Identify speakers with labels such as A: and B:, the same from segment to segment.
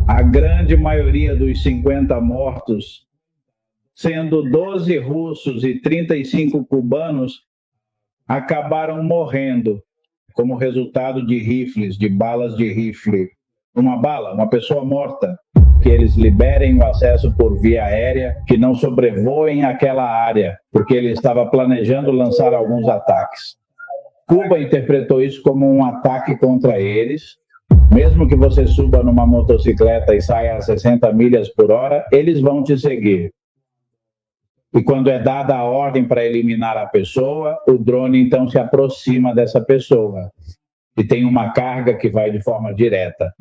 A: A grande maioria dos 50 mortos, sendo 12 russos e 35 cubanos, acabaram morrendo como resultado de rifles, de balas de rifle. Uma pessoa morta, que eles liberem o acesso por via aérea, que não sobrevoem aquela área, porque ele estava planejando lançar alguns ataques. Cuba interpretou isso como um ataque contra eles. Mesmo que você suba numa motocicleta e saia a 60 milhas por hora, eles vão te seguir. E quando é dada a ordem para eliminar a pessoa, o drone então se aproxima dessa pessoa e tem uma carga que vai de forma direta.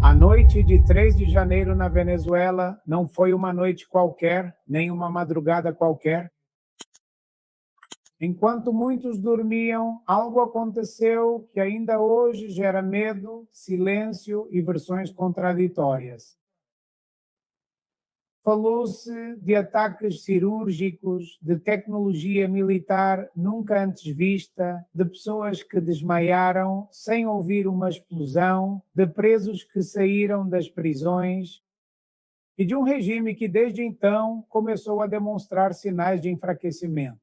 B: A noite de 3 de janeiro na Venezuela não foi uma noite qualquer, nem uma madrugada qualquer. Enquanto muitos dormiam, algo aconteceu que ainda hoje gera medo, silêncio e versões contraditórias. Falou-se de ataques cirúrgicos, de tecnologia militar nunca antes vista, de pessoas que desmaiaram sem ouvir uma explosão, de presos que saíram das prisões e de um regime que desde então começou a demonstrar sinais de enfraquecimento.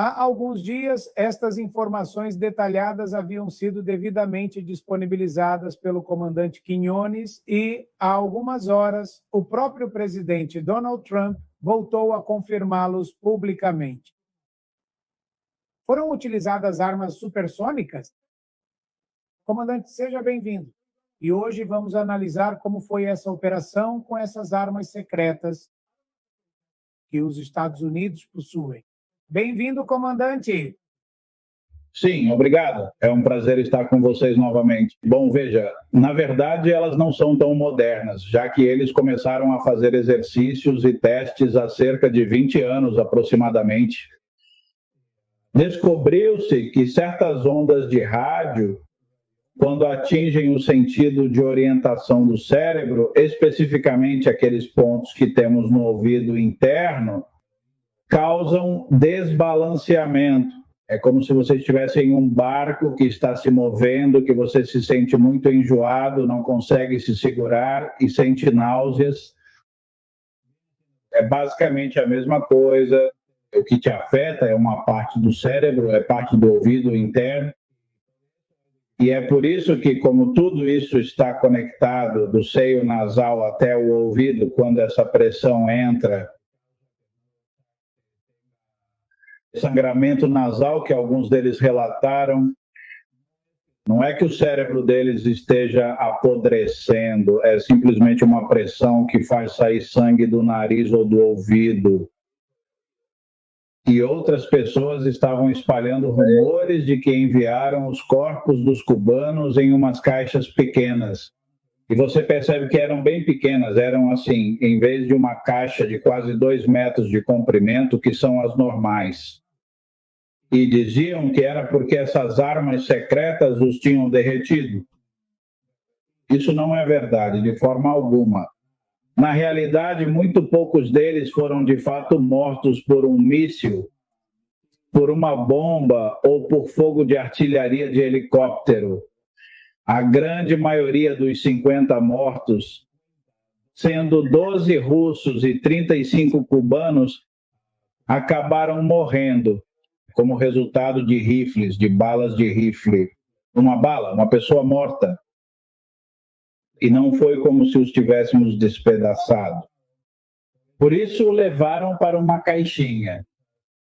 B: Há alguns dias, estas informações detalhadas haviam sido devidamente disponibilizadas pelo comandante Quiñones e, há algumas horas, o próprio presidente Donald Trump voltou a confirmá-los publicamente. Foram utilizadas armas supersônicas? Comandante, seja bem-vindo. E hoje vamos analisar como foi essa operação com essas armas secretas que os Estados Unidos possuem. Bem-vindo, comandante.
A: Sim, obrigado. É um prazer estar com vocês novamente. Bom, veja, na verdade elas não são tão modernas, já que eles começaram a fazer exercícios e testes há cerca de 20 anos aproximadamente. Descobriu-se que certas ondas de rádio, quando atingem o sentido de orientação do cérebro, especificamente aqueles pontos que temos no ouvido interno, causam desbalanceamento. É como se você estivesse em um barco que está se movendo, que você se sente muito enjoado, não consegue se segurar e sente náuseas. É basicamente a mesma coisa. O que te afeta é uma parte do cérebro, é parte do ouvido interno. E é por isso que, como tudo isso está conectado do seio nasal até o ouvido, quando essa pressão entra, sangramento nasal que alguns deles relataram, não é que o cérebro deles esteja apodrecendo, é simplesmente uma pressão que faz sair sangue do nariz ou do ouvido. E outras pessoas estavam espalhando rumores de que enviaram os corpos dos cubanos em umas caixas pequenas. E você percebe que eram bem pequenas, eram assim, em vez de uma caixa de quase 2 metros de comprimento, que são as normais. E diziam que era porque essas armas secretas os tinham derretido. Isso não é verdade, de forma alguma. Na realidade, muito poucos deles foram de fato mortos por um míssil, por uma bomba ou por fogo de artilharia de helicóptero. A grande maioria dos 50 mortos, sendo 12 russos e 35 cubanos, acabaram morrendo como resultado de rifles, de balas de rifle. Uma pessoa morta. E não foi como se os tivéssemos despedaçado. Por isso o levaram para uma caixinha.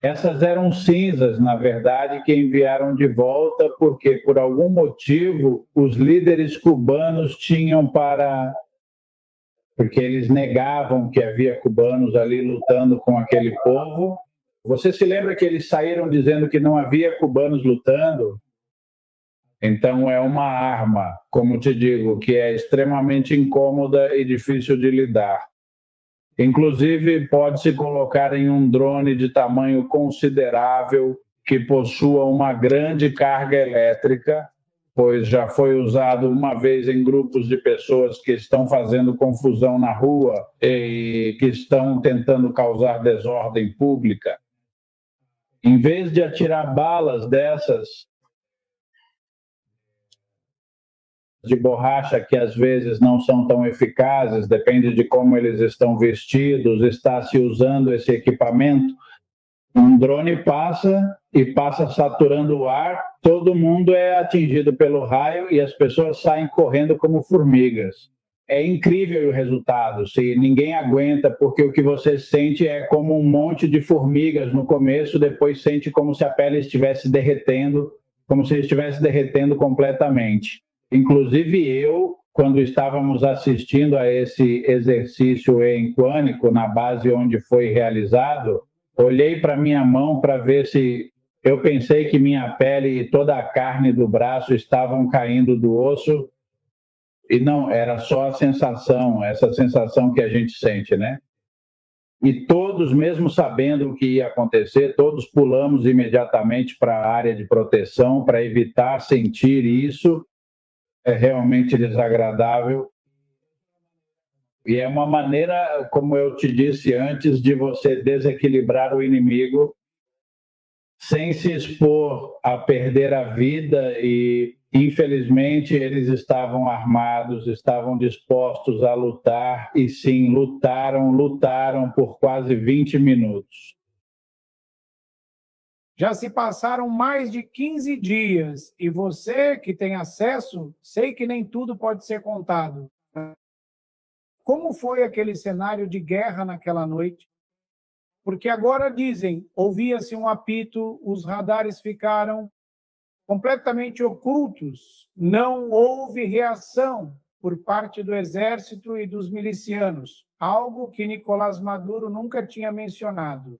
A: Essas eram cinzas, na verdade, que enviaram de volta, porque por algum motivo os líderes cubanos tinham porque eles negavam que havia cubanos ali lutando com aquele povo. Você se lembra que eles saíram dizendo que não havia cubanos lutando? Então é uma arma, como te digo, que é extremamente incômoda e difícil de lidar. Inclusive, pode-se colocar em um drone de tamanho considerável que possua uma grande carga elétrica, pois já foi usado uma vez em grupos de pessoas que estão fazendo confusão na rua e que estão tentando causar desordem pública. Em vez de atirar balas dessas, de borracha que às vezes não são tão eficazes, depende de como eles estão vestidos, está se usando esse equipamento. Um drone passa e passa saturando o ar, todo mundo é atingido pelo raio e as pessoas saem correndo como formigas. É incrível o resultado, se ninguém aguenta, porque o que você sente é como um monte de formigas no começo, depois sente como se a pele estivesse derretendo, como se estivesse derretendo completamente. Inclusive eu, quando estávamos assistindo a esse exercício em Quânico, na base onde foi realizado, olhei para minha mão para ver se eu pensei que minha pele e toda a carne do braço estavam caindo do osso e não, era só a sensação, essa sensação que a gente sente, né? E todos, mesmo sabendo o que ia acontecer, todos pulamos imediatamente para a área de proteção para evitar sentir isso. É realmente desagradável. E é uma maneira, como eu te disse antes, de você desequilibrar o inimigo sem se expor a perder a vida e, infelizmente, eles estavam armados, estavam dispostos a lutar e, sim, lutaram por quase 20 minutos.
B: Já se passaram mais de 15 dias e você que tem acesso, sei que nem tudo pode ser contado. Como foi aquele cenário de guerra naquela noite? Porque agora dizem, ouvia-se um apito, os radares ficaram completamente ocultos, não houve reação por parte do exército e dos milicianos, algo que Nicolás Maduro nunca tinha mencionado.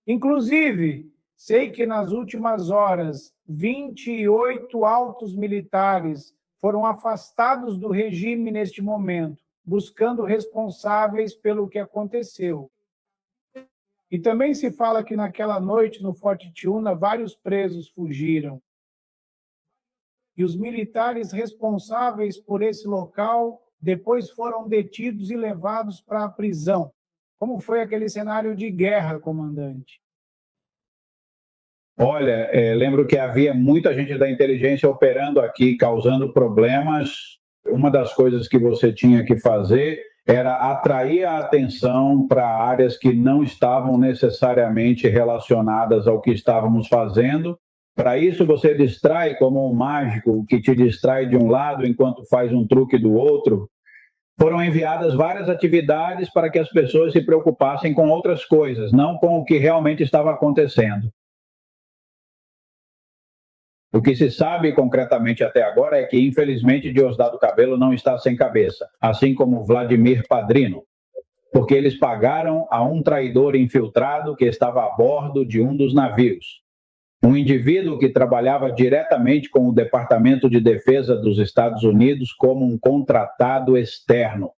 B: Inclusive, sei que nas últimas horas, 28 altos militares foram afastados do regime neste momento, buscando responsáveis pelo que aconteceu. E também se fala que naquela noite, no Forte Tiúna, vários presos fugiram. E os militares responsáveis por esse local depois foram detidos e levados para a prisão. Como foi aquele cenário de guerra, comandante?
A: Olha, lembro que havia muita gente da inteligência operando aqui, causando problemas. Uma das coisas que você tinha que fazer era atrair a atenção para áreas que não estavam necessariamente relacionadas ao que estávamos fazendo. Para isso, você distrai como um mágico que te distrai de um lado enquanto faz um truque do outro. Foram enviadas várias atividades para que as pessoas se preocupassem com outras coisas, não com o que realmente estava acontecendo. O que se sabe concretamente até agora é que, infelizmente, Diosdado Cabello não está sem cabeça, assim como Vladimir Padrino, porque eles pagaram a um traidor infiltrado que estava a bordo de um dos navios. Um indivíduo que trabalhava diretamente com o Departamento de Defesa dos Estados Unidos como um contratado externo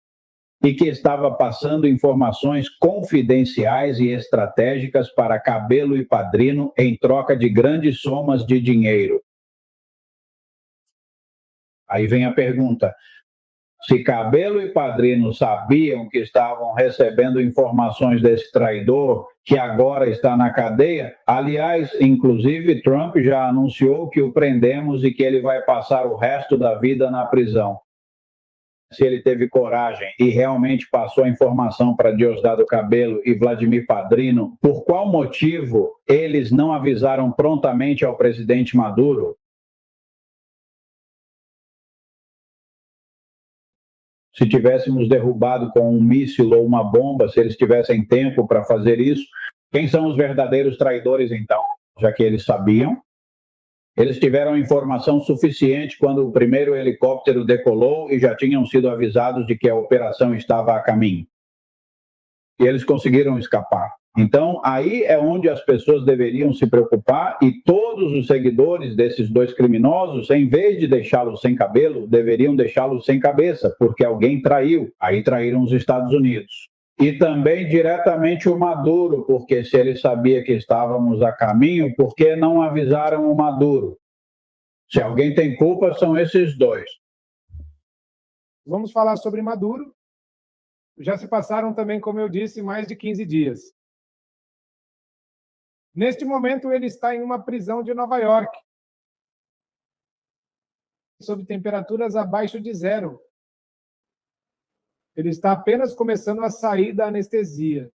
A: e que estava passando informações confidenciais e estratégicas para Cabello e Padrino em troca de grandes somas de dinheiro. Aí vem a pergunta: se Cabello e Padrino sabiam que estavam recebendo informações desse traidor, que agora está na cadeia, aliás, inclusive Trump já anunciou que o prendemos e que ele vai passar o resto da vida na prisão. Se ele teve coragem e realmente passou a informação para Diosdado Cabello e Vladimir Padrino, por qual motivo eles não avisaram prontamente ao presidente Maduro? Se tivéssemos derrubado com um míssil ou uma bomba, se eles tivessem tempo para fazer isso, quem são os verdadeiros traidores então? Já que eles sabiam, eles tiveram informação suficiente quando o primeiro helicóptero decolou e já tinham sido avisados de que a operação estava a caminho. E eles conseguiram escapar. Então, aí é onde as pessoas deveriam se preocupar e todos os seguidores desses dois criminosos, em vez de deixá-los sem cabelo, deveriam deixá-los sem cabeça, porque alguém traiu. Aí traíram os Estados Unidos. E também diretamente o Maduro, porque se ele sabia que estávamos a caminho, por que não avisaram o Maduro? Se alguém tem culpa, são esses dois.
B: Vamos falar sobre Maduro. Já se passaram também, como eu disse, mais de 15 dias. Neste momento, ele está em uma prisão de Nova York. sob temperaturas abaixo de zero. Ele está apenas começando a sair da anestesia.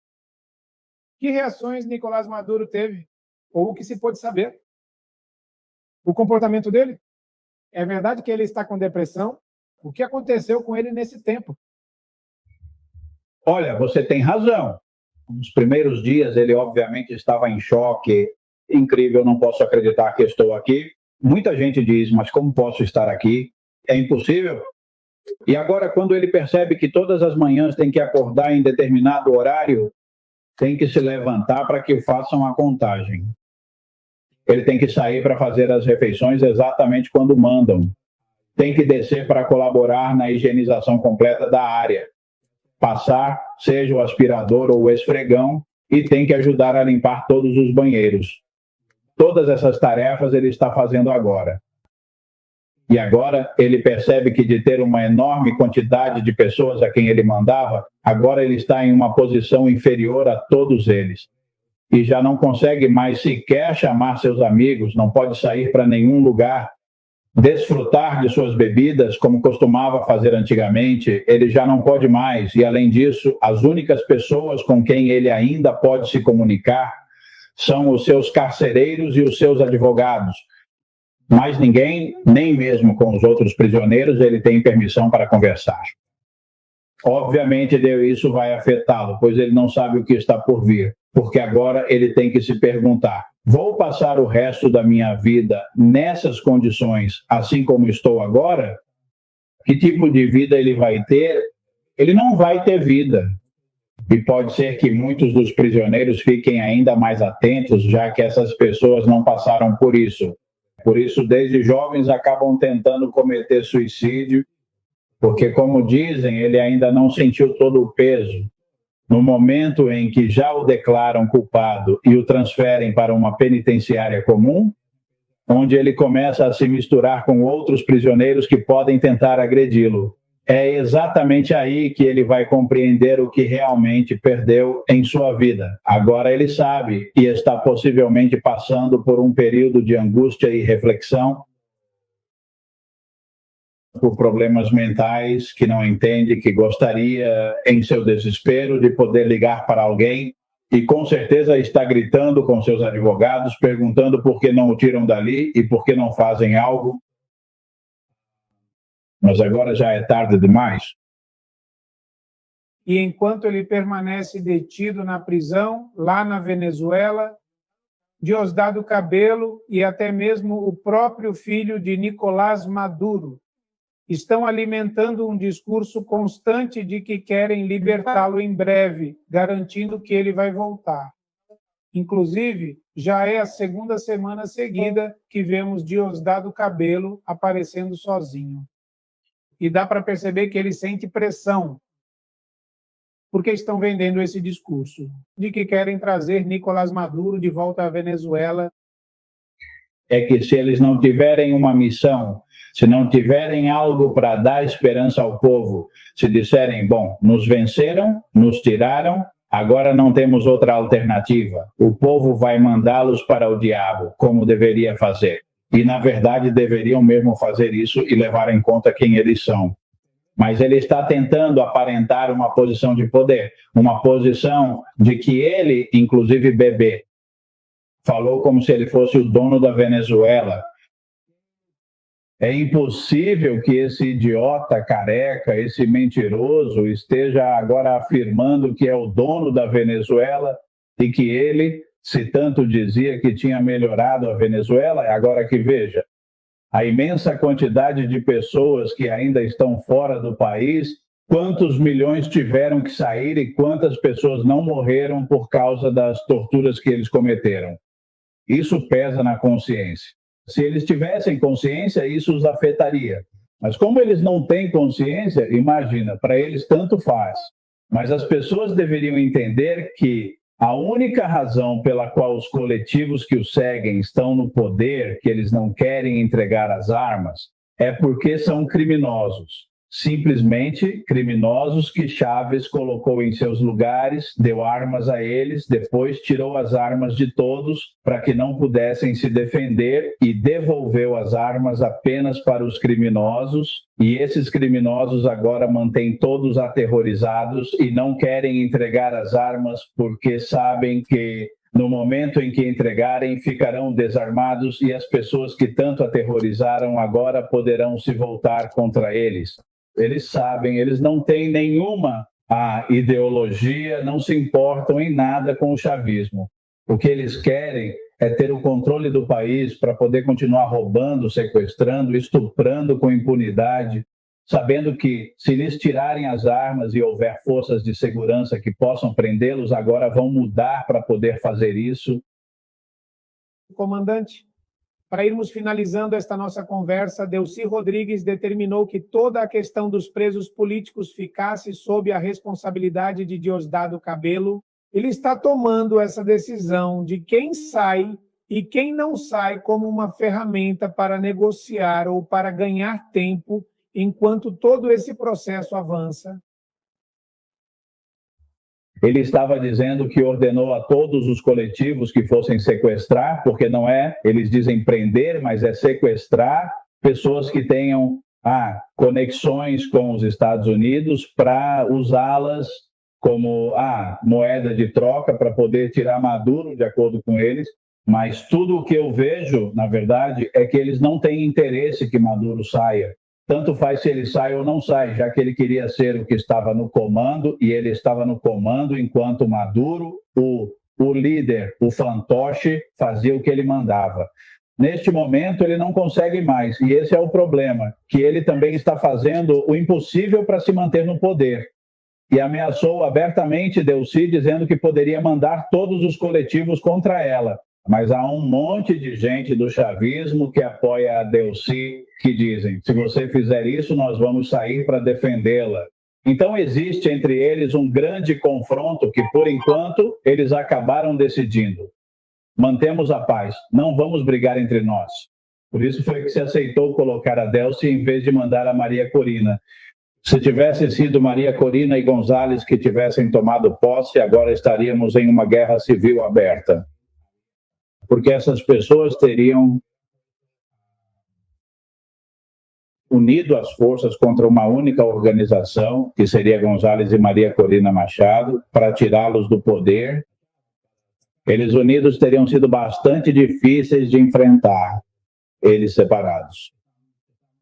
B: Que reações Nicolás Maduro teve? Ou o que se pôde saber? O comportamento dele? É verdade que ele está com depressão? O que aconteceu com ele nesse tempo?
A: Olha, você tem razão. Nos primeiros dias ele obviamente estava em choque. Incrível, não posso acreditar que estou aqui. Muita gente diz, mas como posso estar aqui? É impossível. E agora, quando ele percebe que todas as manhãs tem que acordar em determinado horário, tem que se levantar para que façam a contagem. Ele tem que sair para fazer as refeições exatamente quando mandam. Tem que descer para colaborar na higienização completa da área. Passar, seja o aspirador ou o esfregão, e tem que ajudar a limpar todos os banheiros. Todas essas tarefas ele está fazendo agora. E agora ele percebe que de ter uma enorme quantidade de pessoas a quem ele mandava, agora ele está em uma posição inferior a todos eles. E já não consegue mais sequer chamar seus amigos, não pode sair para nenhum lugar, desfrutar de suas bebidas como costumava fazer antigamente, ele já não pode mais. E além disso, as únicas pessoas com quem ele ainda pode se comunicar são os seus carcereiros e os seus advogados. Mas ninguém, nem mesmo com os outros prisioneiros, ele tem permissão para conversar. Obviamente, isso vai afetá-lo, pois ele não sabe o que está por vir, porque agora ele tem que se perguntar: vou passar o resto da minha vida nessas condições, assim como estou agora? Que tipo de vida ele vai ter? Ele não vai ter vida. E pode ser que muitos dos prisioneiros fiquem ainda mais atentos, já que essas pessoas não passaram por isso. Por isso, desde jovens acabam tentando cometer suicídio, porque, como dizem, ele ainda não sentiu todo o peso. No momento em que já o declaram culpado e o transferem para uma penitenciária comum, onde ele começa a se misturar com outros prisioneiros que podem tentar agredi-lo. É exatamente aí que ele vai compreender o que realmente perdeu em sua vida. Agora ele sabe e está possivelmente passando por um período de angústia e reflexão, por problemas mentais que não entende, que gostaria, em seu desespero, de poder ligar para alguém e com certeza está gritando com seus advogados, perguntando por que não o tiram dali e por que não fazem algo. Mas agora já é tarde demais.
B: E enquanto ele permanece detido na prisão, lá na Venezuela, Diosdado Cabello e até mesmo o próprio filho de Nicolás Maduro estão alimentando um discurso constante de que querem libertá-lo em breve, garantindo que ele vai voltar. Inclusive, já é a segunda semana seguida que vemos Diosdado Cabello aparecendo sozinho. E dá para perceber que ele sente pressão, porque estão vendendo esse discurso de que querem trazer Nicolás Maduro de volta à Venezuela.
A: É que se eles não tiverem uma missão, se não tiverem algo para dar esperança ao povo, se disserem, bom, nos venceram, nos tiraram, agora não temos outra alternativa, o povo vai mandá-los para o diabo, como deveria fazer. E, na verdade, deveriam mesmo fazer isso e levar em conta quem eles são. Mas ele está tentando aparentar uma posição de poder, uma posição de que ele, inclusive bebê, falou como se ele fosse o dono da Venezuela. É impossível que esse idiota careca, esse mentiroso, esteja agora afirmando que é o dono da Venezuela e que ele, se tanto dizia que tinha melhorado a Venezuela, agora que veja, a imensa quantidade de pessoas que ainda estão fora do país, quantos milhões tiveram que sair e quantas pessoas não morreram por causa das torturas que eles cometeram. Isso pesa na consciência. Se eles tivessem consciência, isso os afetaria. Mas como eles não têm consciência, imagina, para eles tanto faz. Mas as pessoas deveriam entender que a única razão pela qual os coletivos que o seguem estão no poder, que eles não querem entregar as armas, é porque são criminosos. simplesmente criminosos que Chávez colocou em seus lugares, deu armas a eles, depois tirou as armas de todos para que não pudessem se defender e devolveu as armas apenas para os criminosos. E esses criminosos agora mantêm todos aterrorizados e não querem entregar as armas porque sabem que no momento em que entregarem, ficarão desarmados e as pessoas que tanto aterrorizaram agora poderão se voltar contra eles. Eles sabem, eles não têm nenhuma ideologia, não se importam em nada com o chavismo. O que eles querem é ter o controle do país para poder continuar roubando, sequestrando, estuprando com impunidade, sabendo que se lhes tirarem as armas e houver forças de segurança que possam prendê-los, agora vão mudar para poder fazer isso.
B: Comandante, para irmos finalizando esta nossa conversa, Delcy Rodrigues determinou que toda a questão dos presos políticos ficasse sob a responsabilidade de Diosdado Cabello. Ele está tomando essa decisão de quem sai e quem não sai como uma ferramenta para negociar ou para ganhar tempo enquanto todo esse processo avança.
A: Ele estava dizendo que ordenou a todos os coletivos que fossem sequestrar, porque não é, eles dizem prender, mas é sequestrar pessoas que tenham conexões com os Estados Unidos para usá-las como moeda de troca para poder tirar Maduro, de acordo com eles. Mas tudo o que eu vejo, na verdade, é que eles não têm interesse que Maduro saia. Tanto faz se ele sai ou não sai, já que ele queria ser o que estava no comando, e ele estava no comando enquanto Maduro, o líder, o fantoche, fazia o que ele mandava. Neste momento, ele não consegue mais, e esse é o problema, que ele também está fazendo o impossível para se manter no poder. E ameaçou abertamente Delcy, dizendo que poderia mandar todos os coletivos contra ela. Mas há um monte de gente do chavismo que apoia a Delcy, que dizem, se você fizer isso, nós vamos sair para defendê-la. Então existe entre eles um grande confronto que, por enquanto, eles acabaram decidindo. Mantemos a paz, não vamos brigar entre nós. Por isso foi que se aceitou colocar a Delcy em vez de mandar a Maria Corina. Se tivesse sido Maria Corina e González que tivessem tomado posse, agora estaríamos em uma guerra civil aberta. Porque essas pessoas teriam unido as forças contra uma única organização, que seria González e Maria Corina Machado, para tirá-los do poder. Eles unidos teriam sido bastante difíceis de enfrentar, eles separados.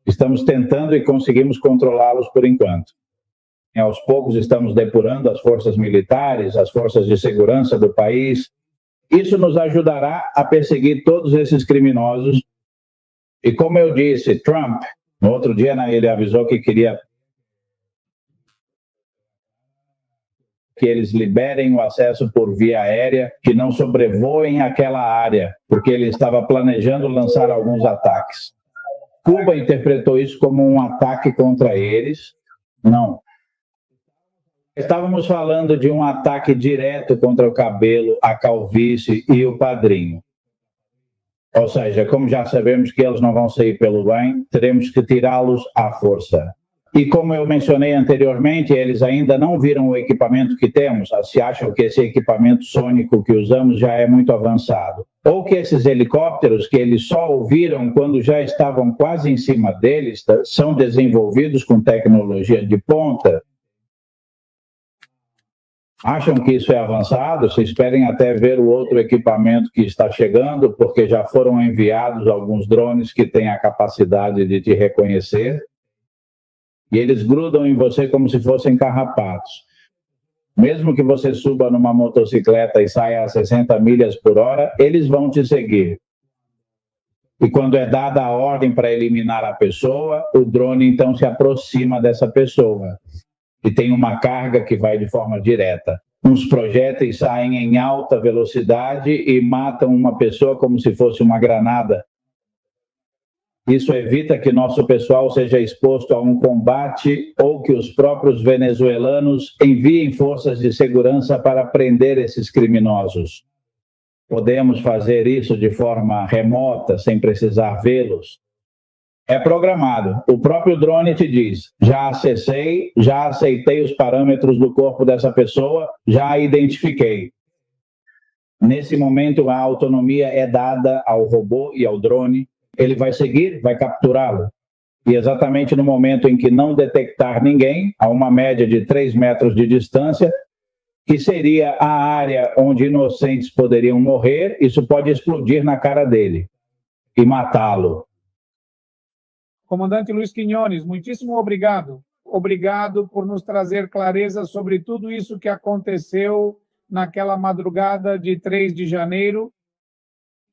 A: Estamos tentando e conseguimos controlá-los por enquanto. E aos poucos estamos depurando as forças militares, as forças de segurança do país. Isso nos ajudará a perseguir todos esses criminosos. E como eu disse, Trump, no outro dia, ele avisou que queria que eles liberem o acesso por via aérea, que não sobrevoem aquela área, porque ele estava planejando lançar alguns ataques. Cuba interpretou isso como um ataque contra eles. Não. Estávamos falando de um ataque direto contra o cabelo, a calvície e o padrinho. Ou seja, como já sabemos que eles não vão sair pelo bem, teremos que tirá-los à força. E como eu mencionei anteriormente, eles ainda não viram o equipamento que temos, se acham que esse equipamento sônico que usamos já é muito avançado. Ou que esses helicópteros que eles só ouviram quando já estavam quase em cima deles, são desenvolvidos com tecnologia de ponta. Acham que isso é avançado? Se esperem até ver o outro equipamento que está chegando, porque já foram enviados alguns drones que têm a capacidade de te reconhecer. E eles grudam em você como se fossem carrapatos. Mesmo que você suba numa motocicleta e saia a 60 milhas por hora, eles vão te seguir. E quando é dada a ordem para eliminar a pessoa, o drone então se aproxima dessa pessoa. E tem uma carga que vai de forma direta. Uns projéteis saem em alta velocidade e matam uma pessoa como se fosse uma granada. Isso evita que nosso pessoal seja exposto a um combate ou que os próprios venezuelanos enviem forças de segurança para prender esses criminosos. Podemos fazer isso de forma remota, sem precisar vê-los. É programado. O próprio drone te diz: já acessei, já aceitei os parâmetros do corpo dessa pessoa, já a identifiquei. Nesse momento, a autonomia é dada ao robô e ao drone. Ele vai seguir, vai capturá-lo. E exatamente no momento em que não detectar ninguém, a uma média de 3 metros de distância, que seria a área onde inocentes poderiam morrer, isso pode explodir na cara dele e matá-lo.
B: Comandante Luiz Quinones, muitíssimo obrigado. Obrigado por nos trazer clareza sobre tudo isso que aconteceu naquela madrugada de 3 de janeiro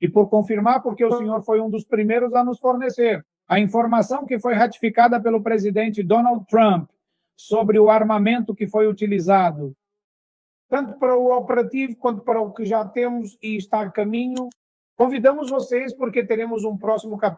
B: e por confirmar, porque o senhor foi um dos primeiros a nos fornecer a informação que foi ratificada pelo presidente Donald Trump sobre o armamento que foi utilizado, tanto para o operativo quanto para o que já temos e está a caminho. Convidamos vocês porque teremos um próximo capítulo